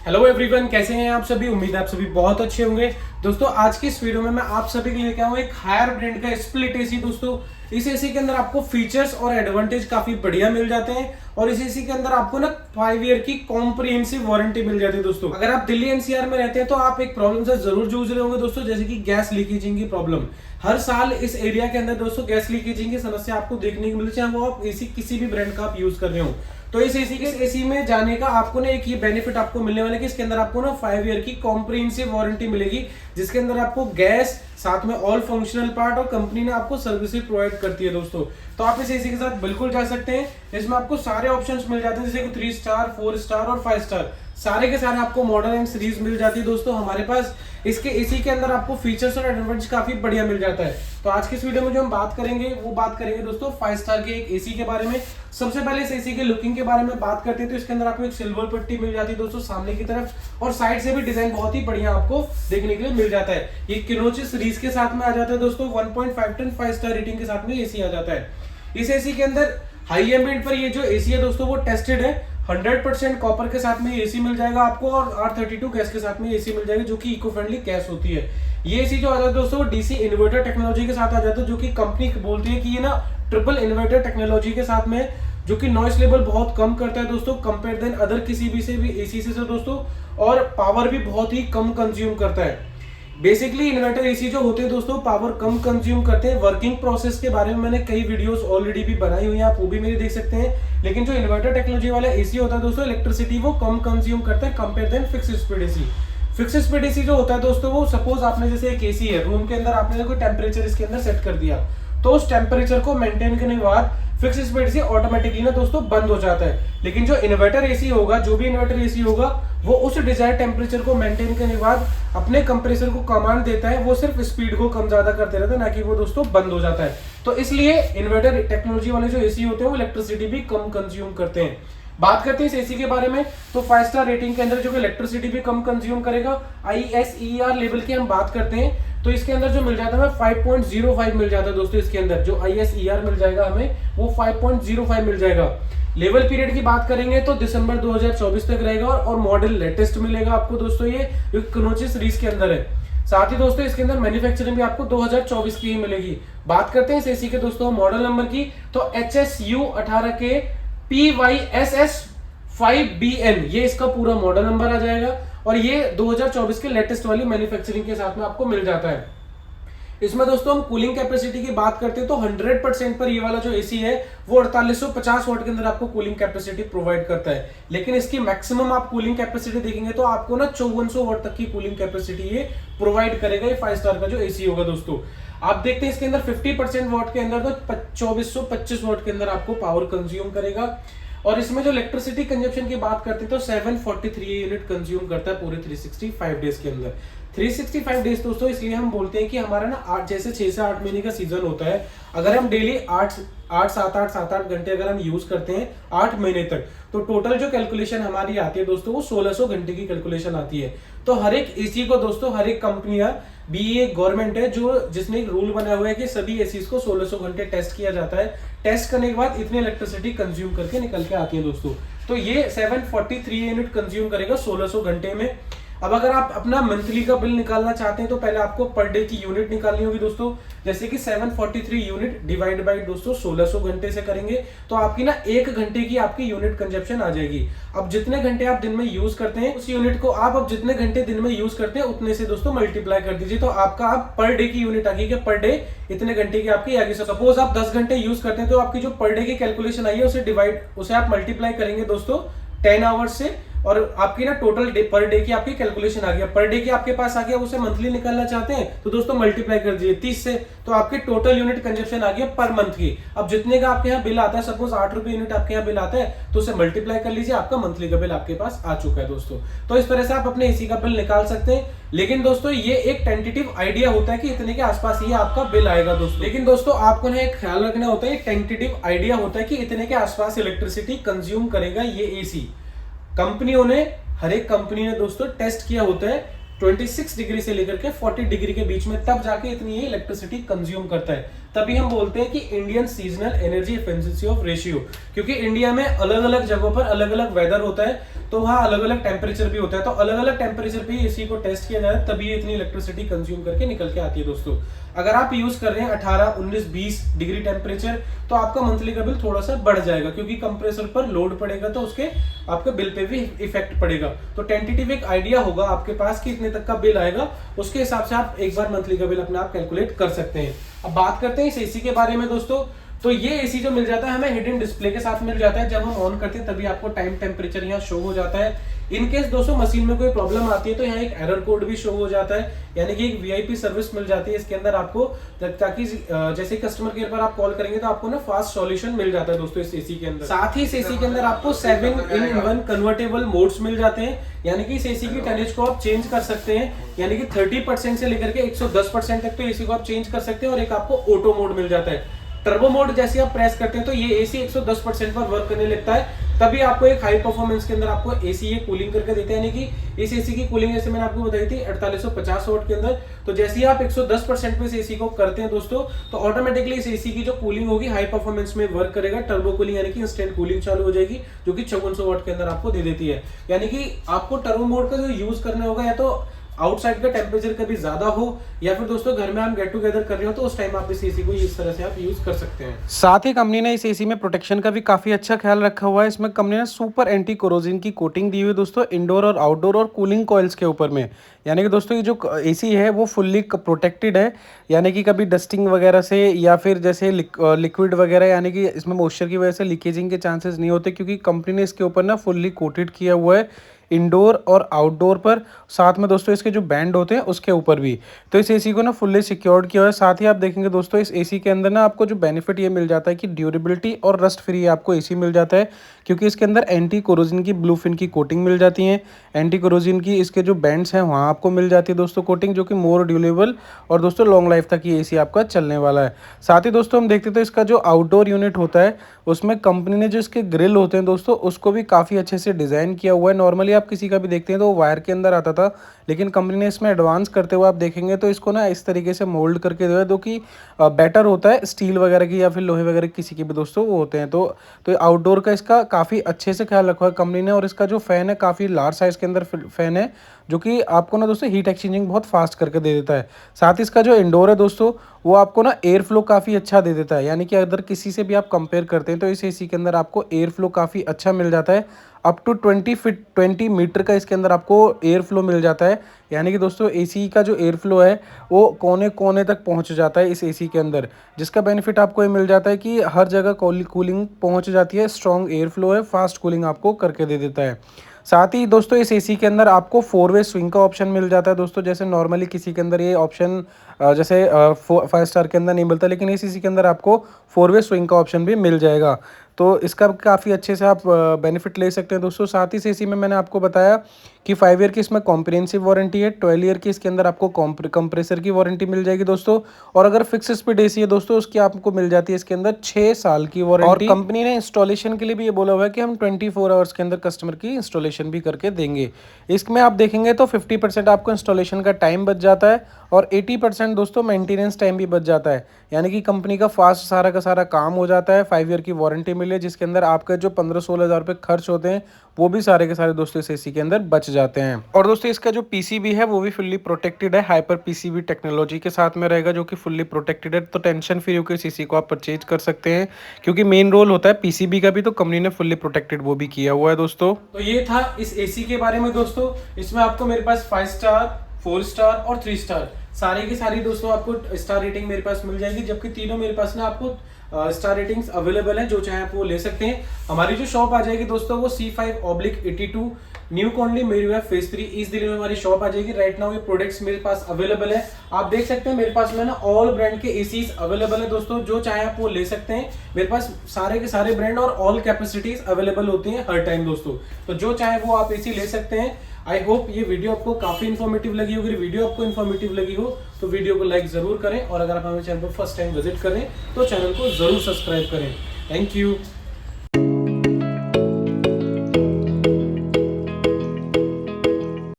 Hello everyone, कैसे हैं आप सभी। उम्मीद है आप सभी बहुत अच्छे होंगे। दोस्तों आज की इस वीडियो में मैं आप सभी के लिए लेके आऊँ एक हायर ब्रांड का स्प्लिट एसी। दोस्तों इस एसी के अंदर आपको फीचर्स और एडवांटेज काफी बढ़िया मिल जाते हैं और इस एसी के अंदर आपको ना 5 ईयर की कॉम्प्रिहेंसिव वारंटी मिल जाती है। दोस्तों अगर आप दिल्ली एनसीआर में रहते हैं तो आप एक प्रॉब्लम से जरूर जूझ रहे होंगे दोस्तों, जैसे कि गैस लीकेजिंग की प्रॉब्लम। हर साल इस एरिया के अंदर दोस्तों गैस लीकेजिंग की समस्या आपको देखने को मिले, चाहे वो आप एसी किसी भी ब्रांड का आप यूज कर रहे हो। तो इस एसी में जाने का आपको ना एक ये बेनिफिट आपको मिलने वाला है कि इसके अंदर आपको ना 5 ईयर की कॉम्प्रिहेंसिव वारंटी मिलेगी, जिसके अंदर आपको गैस, साथ में ऑल फंक्शनल पार्ट और कंपनी ने आपको सर्विस प्रोवाइड करती है। दोस्तों तो आप इस एसी के साथ बिल्कुल जा सकते हैं। इसमें आपको सारे ऑप्शंस मिल जाते हैं, जैसे कि 3 स्टार, 4 स्टार और 5 स्टार, सारे के सारे आपको मॉडल एंड सीरीज मिल जाती है। दोस्तों हमारे पास इसके एसी के अंदर आपको फीचर्स और एडवांटेज काफी बढ़िया मिल जाता है। तो आज की इस वीडियो में जो हम बात करेंगे वो बात करेंगे दोस्तों 5 स्टार के एक एसी के बारे में। सबसे पहले इस एसी के लुकिंग के बारे में बात करते हैं तो इसके अंदर आपको एक सिल्वर पट्टी मिल जाती है दोस्तों सामने की तरफ, और साइड से भी डिजाइन बहुत ही बढ़िया आपको देखने के लिए मिल जाता है। ये किनोची सीरीज के साथ में आ जाता है दोस्तों। 1.5 टन 5 स्टार रेटिंग के साथ में एसी आ जाता है। इस एसी के अंदर हाई एम्बिएंट पर ये जो एसी है दोस्तों वो टेस्टेड है। 100% कॉपर के साथ में एसी मिल जाएगा आपको और R32 गैस के साथ में एसी मिल जाएगी, जो कि इको फ्रेंडली गैस होती है। ये एसी जो आ जाता है दोस्तों डीसी इन्वर्टर टेक्नोलॉजी के साथ आ जाता है, जो कि कंपनी बोलती है कि ये ना ट्रिपल इन्वर्टर टेक्नोलॉजी के साथ में, जो कि नॉइस लेवल बहुत कम करता है दोस्तों कंपेयर देन अदर किसी भी से भी एसी से दोस्तों, और पावर भी बहुत ही कम कंज्यूम करता है। बेसिकली इन्वर्टर एसी जो होते हैं दोस्तों पावर कम कंज्यूम करते हैं। वर्किंग प्रोसेस के बारे में मैंने कई वीडियोस ऑलरेडी भी बनाई हुई हैं, आप वो भी मेरी देख सकते हैं। लेकिन जो इन्वर्टर टेक्नोलॉजी वाला एसी होता है दोस्तों, इलेक्ट्रिसिटी वो कम कंज्यूम करता है compare than fix speed AC. Fix speed AC जो होता है दोस्तों, वो सपोज आपने जैसे एक एसी है रूम के अंदर, आपने कोई टेम्परेचर इसके अंदर सेट कर दिया, तो उस टेम्परेचर को मेंटेन करने के बाद फिक्स स्पीड से ऑटोमेटिकली ना दोस्तों बंद हो जाता है। लेकिन जो इन्वर्टर एसी होगा, जो भी इन्वर्टर एसी होगा, वो उस डिजायर टेम्परेचर को मेंटेन करने के बाद अपने कंप्रेसर को कमांड देता है, वो सिर्फ स्पीड को कम ज्यादा करते रहता है, ना कि वो दोस्तों बंद हो जाता है। तो इसलिए इन्वर्टर टेक्नोलॉजी वाले जो एसी होते हैं वो इलेक्ट्रिसिटी भी कम कंज्यूम करते हैं। बात करते हैं इस एसी के बारे में, तो 5 स्टार रेटिंग के अंदर जो इलेक्ट्रिसिटी भी कम कंज्यूम करेगा, ISER लेवल की हम बात करते हैं तो इसके अंदर जो मिल जाता है 5.05 मिल जाता है दोस्तों। इसके अंदर जो ISER मिल जाएगा हमें वो 5.05 मिल जाएगा। लेवल पीरियड की बात करेंगे तो दिसंबर 2024 तक रहेगा और मॉडल लेटेस्ट मिलेगा आपको दोस्तों, ये जो किनोची सीरीज के अंदर है। साथ ही दोस्तों इसके अंदर मैन्युफैक्चरिंग भी आपको 2024 की ही मिलेगी। बात करते हैं इस एसी के दोस्तों मॉडल नंबर की, तो HSU 18 के PYSS 5BN ये इसका पूरा मॉडल नंबर आ जाएगा और ये 2024 के लेटेस्ट वाली मैन्युफैक्चरिंग के साथ में आपको मिल जाता है। इसमें दोस्तों हम कूलिंग कैपेसिटी की बात करते हैं तो 100% पर ये वाला जो एसी है वो 4850 वाट के अंदर आपको कूलिंग कैपेसिटी प्रोवाइड करता है। लेकिन इसकी मैक्सिमम आप कूलिंग कैपेसिटी देखेंगे तो आपको ना 5400 वाट तक की कूलिंग कैपेसिटी ये प्रोवाइड करेगा। ये 5 स्टार का जो एसी होगा दोस्तों, आप देखते हैं इसके अंदर 50% वाट के अंदर तो 2425 वाट के अंदर आपको पावर कंज्यूम करेगा। और इसमें जो इलेक्ट्रिसिटी कंजप्शन की बात करते हैं तो 743 यूनिट कंज्यूम करता है पूरे 365 डेज के अंदर। 365 डेज दोस्तों इसलिए हम बोलते हैं कि हमारा ना 8 जैसे 6 से 8 महीने का सीजन होता है, अगर हम डेली 7-8 घंटे अगर हम यूज करते हैं 8 महीने तक, तो टोटल जो कैलकुलेशन हमारी आती है दोस्तों वो 1600 घंटे की कैलकुलेशन आती है। तो हर एक एसी को दोस्तों, हर एक कंपनियां भी, ये गवर्नमेंट है जो जिसने एक रूल बनाया हुआ है कि सभी एसीज को 1600 घंटे टेस्ट किया जाता है। टेस्ट करने के बाद इतनी इलेक्ट्रिसिटी कंज्यूम करके निकल के आती है दोस्तों। तो ये 743 यूनिट कंज्यूम करेगा 1600 घंटे में। अब अगर आप अपना मंथली का बिल निकालना चाहते हैं तो पहले आपको पर डे की यूनिट निकालनी होगी दोस्तों, जैसे कि 743 यूनिट डिवाइड बाय दोस्तों 1600 घंटे से करेंगे तो आपकी ना 1 घंटे की आपकी यूनिट कंजप्शन आ जाएगी। अब जितने घंटे आप दिन में यूज करते हैं उस यूनिट को आप अब जितने घंटे दिन में यूज करते हैं उतने से दोस्तों मल्टीप्लाई कर दीजिए, तो आपका आप पर डे की यूनिट आ गई कि पर डे इतने घंटे की आपकी आगे। सपोज आप 10 घंटे यूज करते हैं तो आपकी जो पर डे की कैलकुलेशन आई है उसे आप मल्टीप्लाई करेंगे दोस्तों 10 आवर्स से, और आपकी ना टोटल पर डे की आपकी कैलकुलेशन आ गया। पर डे की आपके पास आ गया, उसे मंथली निकालना चाहते हैं तो दोस्तों मल्टीप्लाई कर दीजिए 30 से, तो आपके टोटल यूनिट कंजप्शन आ गया पर मंथ की। अब जितने का आपके यहाँ बिल आता है, सपोज 8 रुपए यूनिट आपके यहाँ बिल आता है, तो उसे मल्टीप्लाई कर लीजिए, आपका मंथली का बिल आपके पास आ चुका है दोस्तों। तो इस तरह से आप अपने एसी का बिल निकाल सकते हैं। लेकिन दोस्तों ये एक टेंटेटिव आइडिया होता है कि इतने के आसपास ही आपका बिल आएगा दोस्तों। लेकिन दोस्तों आपको ना एक ख्याल रखना होता है, टेंटेटिव आइडिया होता है कि इतने के आसपास इलेक्ट्रिसिटी कंज्यूम करेगा ये एसी। कंपनियों ने, हर एक कंपनी ने दोस्तों टेस्ट किया होता है 26 डिग्री से लेकर के 40 डिग्री के बीच में, तब जाके इतनी ये इलेक्ट्रिसिटी कंज्यूम करता है। तभी हम बोलते हैं कि Indian seasonal energy efficiency of ratio, क्योंकि इंडिया में अलग अलग जगहों पर अलग अलग वेदर होता है, तो वहाँ अलग अलग टेम्परेचर भी होता है, तो अलग अलग टेम्परेचर पे एसी को टेस्ट किया जाए तभी इतनी इलेक्ट्रिसिटी कंज्यूम करके निकल के आती है दोस्तों। अगर आप यूज कर रहे हैं 18, 19, 20 डिग्री टेम्परेचर तो आपका मंथली का बिल थोड़ा सा बढ़ जाएगा, क्योंकि कंप्रेसर पर लोड पड़ेगा तो उसके आपके बिल पे भी इफेक्ट पड़ेगा। तो टेंटेटिव एक आइडिया होगा आपके पास कि इतने तक का बिल आएगा, उसके हिसाब से आप एक बार मंथली का बिल अपने आप कैलकुलेट कर सकते हैं। अब बात करते हैं इस एसी के बारे में दोस्तों। तो ये एसी जो मिल जाता है हमें हिडन डिस्प्ले के साथ मिल जाता है, जब हम ऑन करते हैं तभी आपको टाइम टेम्परेचर यहाँ शो हो जाता है। इनकेस दोस्तों मशीन में कोई प्रॉब्लम आती है तो यहाँ एक एरर कोड भी शो हो जाता है, यानी कि एक वीआईपी सर्विस मिल जाती है इसके अंदर आपको, ताकि जैसे कस्टमर केयर पर आप कॉल करेंगे तो आपको ना फास्ट सॉल्यूशन मिल जाता है दोस्तों इस एसी के अंदर। साथ ही इस एसी के अंदर आपको 7-in-1 कन्वर्टेबल मोड्स मिल जाते हैं, यानी कि इस एसी की टनेज को आप चेंज कर सकते हैं, यानी कि 30% से लेकर के 110% तक तो एसी को आप चेंज कर सकते हैं। और एक आपको ऑटो मोड मिल जाता है। टर्बो मोड जैसे आप प्रेस करते हैं तो ये एसी 110% पर वर्क करने लगता है, तभी आपको एक हाई परफॉर्मेंस के अंदर आपको एसी ये कूलिंग करके देते हैं। यानी कि इस एसी की कूलिंग जैसे मैंने आपको बताई थी 4850 वाट के अंदर, तो जैसे ही आप 110% पे इस एसी को करते हैं दोस्तों तो ऑटोमेटिकली इस एसी की जो कूलिंग होगी हाई परफॉर्मेंस में वर्क करेगा। टर्बो कूलिंग यानी कि इंस्टेंट कूलिंग चालू हो जाएगी, जो कि 5400 वाट के अंदर आपको दे देती है। यानी कि आपको टर्बो मोड का जो यूज करना होगा या तो आउटसाइड का टेम्परेचर कभी ज्यादा हो या फिर दोस्तों घर में आप गेट टुगेदर कर रहे हो तो उस टाइम आप इस एसी को इस तरह से आप यूज कर सकते हैं। साथ ही कंपनी ने इस एसी में प्रोटेक्शन का भी काफी अच्छा ख्याल रखा हुआ है। इसमें कंपनी ने सुपर एंटी कोरोजन की कोटिंग दी हुई है दोस्तों, इंडोर और आउटडोर और कूलिंग कॉइल्स के ऊपर में। यानी कि दोस्तों ये जो एसी है वो फुल्ली प्रोटेक्टेड है, यानी कि कभी डस्टिंग वगैरह से या फिर जैसे लिक्विड वगैरह, यानी कि इसमें मॉइस्चर की वजह से लीकेजिंग के चांसेस नहीं होते, क्योंकि कंपनी ने इसके ऊपर ना फुल्ली कोटेड किया हुआ है इंडोर और आउटडोर पर, साथ में दोस्तों इसके जो बैंड होते हैं उसके ऊपर भी। तो इस एसी को ना फुल्ली सिक्योर्ड किया हुआ है। साथ ही आप देखेंगे दोस्तों इस एसी के अंदर ना आपको जो बेनिफिट ये मिल जाता है कि ड्यूरेबिलिटी और रस्ट फ्री आपको एसी मिल जाता है, क्योंकि इसके अंदर एंटी कोरोजन की ब्लूफिन की कोटिंग मिल जाती है। एंटी कोरोजन की इसके जो बैंड्स हैं वहाँ आपको मिल जाती है दोस्तों कोटिंग, जो कि मोर ड्यूरेबल और दोस्तों लॉन्ग लाइफ तक ये एसी आपका चलने वाला है। साथ ही दोस्तों हम देखते तो इसका जो आउटडोर यूनिट होता है उसमें कंपनी ने जो इसके ग्रिल होते हैं दोस्तों उसको भी काफ़ी अच्छे से डिज़ाइन किया हुआ है। नॉर्मली आप किसी का भी देखते हैं तो वायर के अंदर आता था, लेकिन कंपनी ने इसमें एडवांस करते हुए आप देखेंगे तो इसको ना इस तरीके से मोल्ड करके दिया है, जो कि बेटर होता है स्टील वगैरह की या फिर लोहे वगैरह किसी के भी दोस्तों वो होते हैं। तो आउटडोर का इसका काफ़ी अच्छे से ख्याल रखा है कंपनी ने। और इसका जो फ़ैन है काफ़ी लार्ज साइज़ के अंदर फ़ैन है, जो कि आपको ना दोस्तों हीट एक्सचेंजिंग बहुत फास्ट करके दे देता है। साथ ही इसका जो इंडोर है दोस्तों वो आपको ना एयर फ्लो काफ़ी अच्छा दे देता है, यानी कि अगर किसी से भी आप कंपेयर करते हैं तो इस एसी के अंदर आपको एयर फ्लो काफ़ी अच्छा मिल जाता है। अप टू 20 मीटर का इसके अंदर आपको एयर फ्लो मिल जाता है, यानी कि दोस्तों एसी का जो एयर फ्लो है वो कोने कोने तक पहुंच जाता है इस एसी के अंदर, जिसका बेनिफिट आपको ये मिल जाता है कि हर जगह कूलिंग पहुंच जाती है, स्ट्रॉन्ग एयर फ्लो है, फास्ट कूलिंग आपको करके दे देता है। साथ ही दोस्तों इस एसी के अंदर आपको 4-वे स्विंग का ऑप्शन मिल जाता है दोस्तों, जैसे नॉर्मली किसी के अंदर ये ऑप्शन जैसे 5 स्टार के अंदर नहीं मिलता, लेकिन इस एसी के अंदर आपको 4-वे स्विंग का ऑप्शन भी मिल जाएगा, तो इसका काफ़ी अच्छे से आप बेनिफिट ले सकते हैं दोस्तों। साथ ही इस एसी में मैंने आपको बताया कि 5 ईयर की इसमें कॉम्प्रिहेंसिव वारंटी है, 12 ईयर की इसके अंदर आपको कंप्रेसर की वारंटी मिल जाएगी दोस्तों। और अगर फिक्स स्पीड एसी है दोस्तों उसकी आपको मिल जाती है इसके अंदर 6 साल की वारंटी। और कंपनी ने इंस्टॉलेशन के लिए भी ये बोला हुआ है कि हम 24 आवर्स के अंदर कस्टमर की इंस्टॉलेशन भी करके देंगे। इसमें आप देखेंगे तो 50% आपको इंस्टॉलेशन का टाइम बच जाता है और 80% दोस्तों मेंटेनेंस टाइम भी बच जाता है, यानी कि कंपनी का फास्ट सारा का सारा काम हो जाता है। 5 ईयर की वारंटी मिली है, जिसके अंदर आपके जो 15-16 हज़ार रुपये खर्च होते हैं वो भी सारे के सारे दोस्तों इस एसी के अंदर बच जाते हैं। और दोस्तों इसका जो पीसीबी है वो भी फुल्ली प्रोटेक्टेड है, हाइपर पीसीबी टेक्नोलॉजी के साथ में रहेगा, जो कि फुल्ली प्रोटेक्टेड है। तो टेंशन फ्री होकर इस एसी को आप परचेज कर सकते हैं, क्योंकि मेन रोल होता है पीसीबी का भी, तो कंपनी ने फुल्ली प्रोटेक्टेड वो भी किया हुआ है दोस्तों। तो ये था इस एसी के बारे में दोस्तों। इसमें आपको मेरे पास 5 स्टार, 4 स्टार और 3 स्टार सारी की सारी दोस्तों आपको स्टार रेटिंग मेरे पास मिल जाएगी, जबकि तीनों मेरे पास ना आपको स्टार रेटिंग्स अवेलेबल है, जो चाहे आप वो ले सकते हैं। हमारी जो शॉप आ जाएगी दोस्तों वो C5/82 न्यू कॉलोनी मेरी फेज 3 ईस्ट दिल्ली में हमारी शॉप आ जाएगी। राइट नाउ ये प्रोडक्ट्स मेरे पास अवेलेबल है, आप देख सकते हैं मेरे पास में ना ऑल ब्रांड के एसीज अवेलेबल है दोस्तों, जो चाहे आप वो ले सकते हैं। मेरे पास सारे के सारे ब्रांड और ऑल कैपेसिटीज अवेलेबल होती हैं हर टाइम दोस्तों, तो जो चाहे वो आप एसी ले सकते हैं। आई होप ये वीडियो आपको काफी इन्फॉर्मेटिव लगी होगी। वीडियो आपको इन्फॉर्मेटिव लगी हो तो वीडियो को लाइक जरूर करें, और अगर आप हमारे चैनल पर फर्स्ट टाइम विजिट करें तो चैनल को जरूर सब्सक्राइब करें। Thank you.